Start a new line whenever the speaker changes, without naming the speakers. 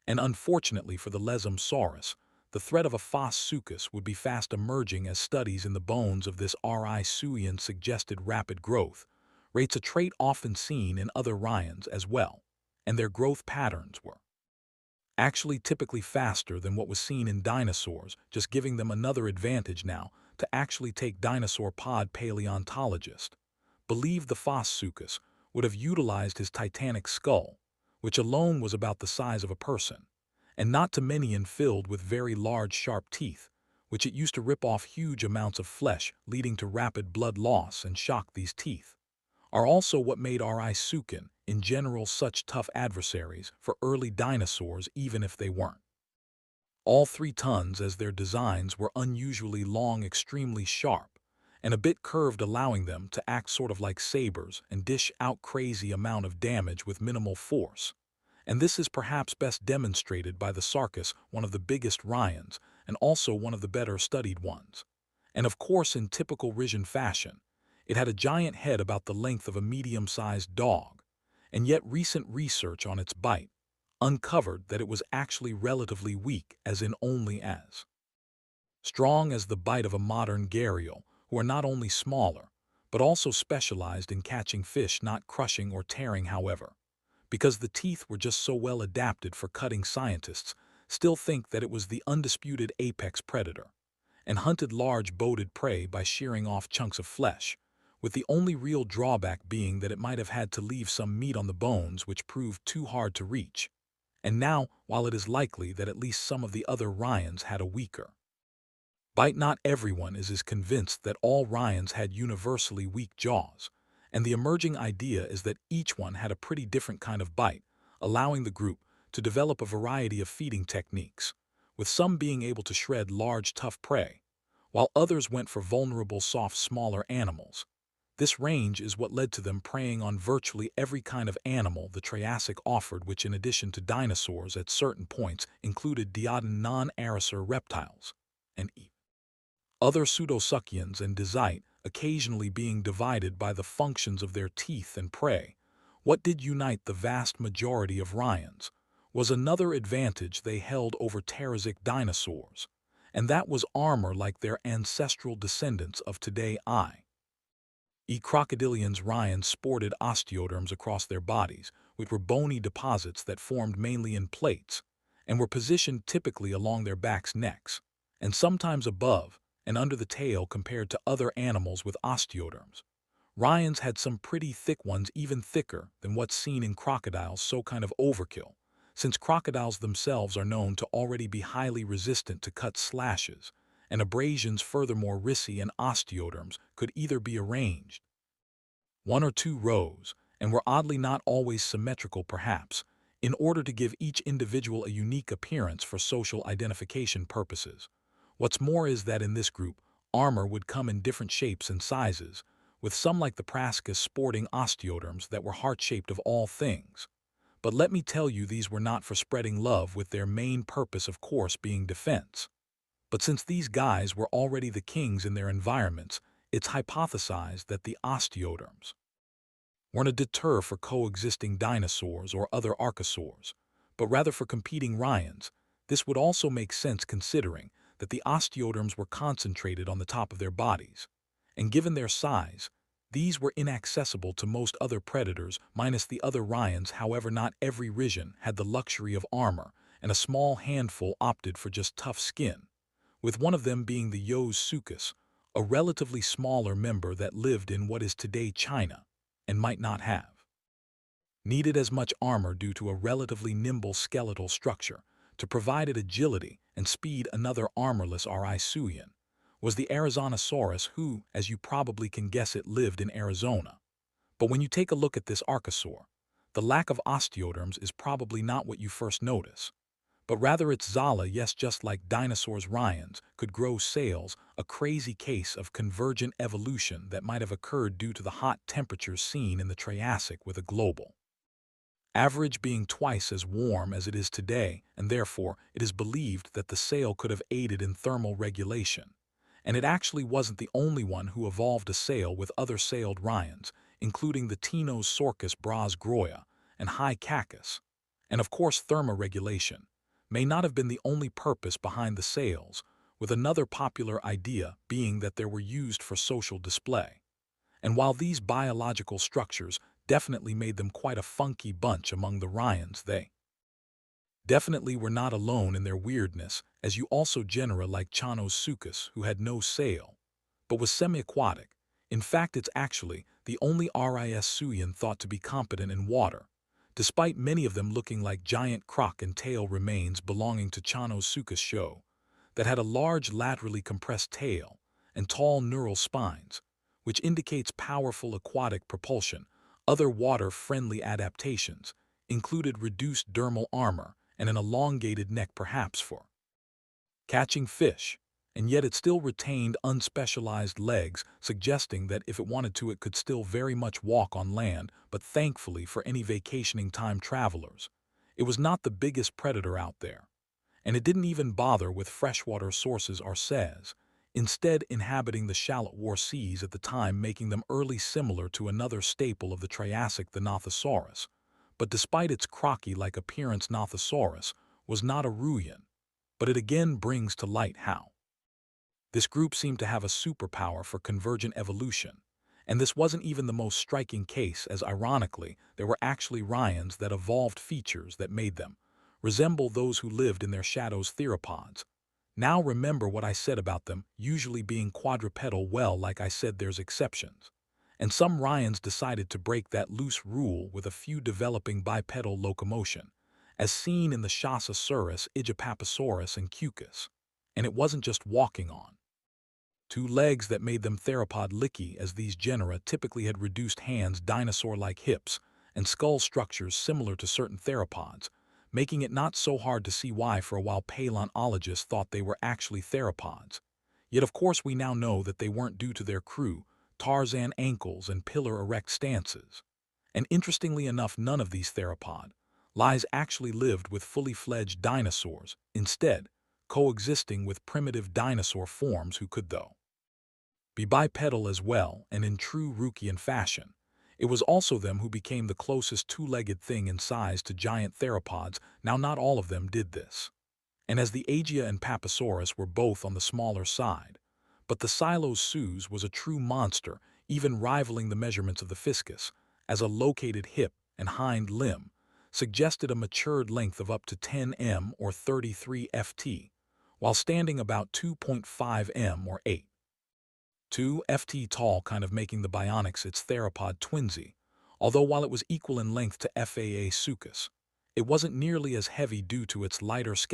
And unfortunately for the Lesomsaurus, the threat of a phos sucus would be fast emerging as studies in the bones of this rhisuian suggested rapid growth, rates a trait often seen in other rhyons as well, and their growth patterns were actually typically faster than what was seen in dinosaurs, just giving them another advantage now to actually take dinosaur pod paleontologists. Believe the phos sucus would have utilized his titanic skull, which alone was about the size of a person, and not to many and filled with very large sharp teeth, which it used to rip off huge amounts of flesh, leading to rapid blood loss and shock. These teeth are also what made rhisuian, in general, such tough adversaries for early dinosaurs even if they weren't. All 3 tons, as their designs were unusually long, extremely sharp, and a bit curved, allowing them to act sort of like sabers and dish out crazy amount of damage with minimal force. And this is perhaps best demonstrated by the Sarcus, one of the biggest rhyons, and also one of the better studied ones. And of course, in typical Rhizian fashion, it had a giant head about the length of a medium-sized dog, and yet recent research on its bite uncovered that it was actually relatively weak, as in only as strong as the bite of a modern gharial, who are not only smaller, but also specialized in catching fish, not crushing or tearing. However, because the teeth were just so well adapted for cutting, scientists still think that it was the undisputed apex predator, and hunted large boded prey by shearing off chunks of flesh, with the only real drawback being that it might have had to leave some meat on the bones, which proved too hard to reach. And now, while it is likely that at least some of the other rhyons had a weaker bite, not everyone is as convinced that all rhyons had universally weak jaws, and the emerging idea is that each one had a pretty different kind of bite, allowing the group to develop a variety of feeding techniques, with some being able to shred large, tough prey, while others went for vulnerable, soft, smaller animals. This range is what led to them preying on virtually every kind of animal the Triassic offered, which, in addition to dinosaurs at certain points, included diodon non-arachnid reptiles and other pseudosuchians and dizite, occasionally being divided by the functions of their teeth and prey. What did unite the vast majority of rhyons was another advantage they held over Terasic dinosaurs, and that was armor. Like their ancestral descendants of today, i.e. crocodilians, rhyons sported osteoderms across their bodies, which were bony deposits that formed mainly in plates, and were positioned typically along their backs, necks, and sometimes above and under the tail. Compared to other animals with osteoderms, rhyons had some pretty thick ones, even thicker than what's seen in crocodiles, so kind of overkill, since crocodiles themselves are known to already be highly resistant to cuts, slashes, and abrasions. Furthermore, risi and osteoderms could either be arranged 1 or 2 rows, and were oddly not always symmetrical, perhaps, in order to give each individual a unique appearance for social identification purposes. What's more is that in this group, armor would come in different shapes and sizes, with some like the Prascus sporting osteoderms that were heart-shaped of all things. But let me tell you, these were not for spreading love, with their main purpose, of course, being defense. But since these guys were already the kings in their environments, it's hypothesized that the osteoderms weren't a deter for coexisting dinosaurs or other archosaurs, but rather for competing rhyons. This would also make sense considering that the osteoderms were concentrated on the top of their bodies, and given their size, these were inaccessible to most other predators, minus the other rhyons. However, not every Rhizian had the luxury of armor, and a small handful opted for just tough skin, with one of them being the Yos sucus, a relatively smaller member that lived in what is today China, and might not have needed as much armor due to a relatively nimble skeletal structure to provide it agility and speed. Another armorless rhisuian was the Arizonosaurus, who, as you probably can guess it, lived in Arizona. But when you take a look at this archosaur, the lack of osteoderms is probably not what you first notice, but rather its xala. Yes, just like dinosaurs, rhyons could grow sails, a crazy case of convergent evolution that might have occurred due to the hot temperatures seen in the Triassic, with a global average being twice as warm as it is today, and therefore it is believed that the sail could have aided in thermal regulation. And it actually wasn't the only one who evolved a sail, with other sailed rhyons, including the Tinosaurus bras groia and High Cacus, and of course thermoregulation, may not have been the only purpose behind the sails, with another popular idea being that they were used for social display. And while these biological structures definitely made them quite a funky bunch among the Ryans, they definitely were not alone in their weirdness, as you also genera like Chanosuchus, who had no sail, but was semi-aquatic. In fact, it's actually the only risuian thought to be competent in water, despite many of them looking like giant croc and tail remains belonging to Chanosuchus show, that had a large laterally compressed tail and tall neural spines, which indicates powerful aquatic propulsion. Other water-friendly adaptations included reduced dermal armor and an elongated neck, perhaps for catching fish, and yet it still retained unspecialized legs, suggesting that if it wanted to it could still very much walk on land. But thankfully for any vacationing time travelers, it was not the biggest predator out there, and it didn't even bother with freshwater sources or says, instead inhabiting the shallow war seas at the time, making them early similar to another staple of the Triassic, the Nothosaurus. But despite its crocky-like appearance, Nothosaurus was not a ruin, but it again brings to light how this group seemed to have a superpower for convergent evolution. And this wasn't even the most striking case, as ironically, there were actually Ryans that evolved features that made them resemble those who lived in their shadows, theropods. Now remember what I said about them usually being quadrupedal. Well, like I said, there's exceptions. And some Ryans decided to break that loose rule with a few developing bipedal locomotion, as seen in the Chasasaurus, Igeopaposaurus, and Cucus. And it wasn't just walking on two legs that made them theropod-like, as these genera typically had reduced hands, dinosaur-like hips, and skull structures similar to certain theropods, making it not so hard to see why for a while paleontologists thought they were actually theropods. Yet of course we now know that they weren't, due to their crew, Tarzan ankles and pillar-erect stances. And interestingly enough, none of these theropod lies actually lived with fully fledged dinosaurs, instead coexisting with primitive dinosaur forms who could, though, be bipedal as well, and in true Rookian fashion. It was also them who became the closest two-legged thing in size to giant theropods. Now not all of them did this, and as the Agea and Paposaurus were both on the smaller side, but the Silosus was a true monster, even rivaling the measurements of the Fiscus, as a located hip and hind limb suggested a matured length of up to 10 m or 33 ft, while standing about 2.5 m or 8.2 ft tall, kind of making the Bionics its theropod twinsy. Although while it was equal in length to Faa Suchus, it wasn't nearly as heavy due to its lighter scale.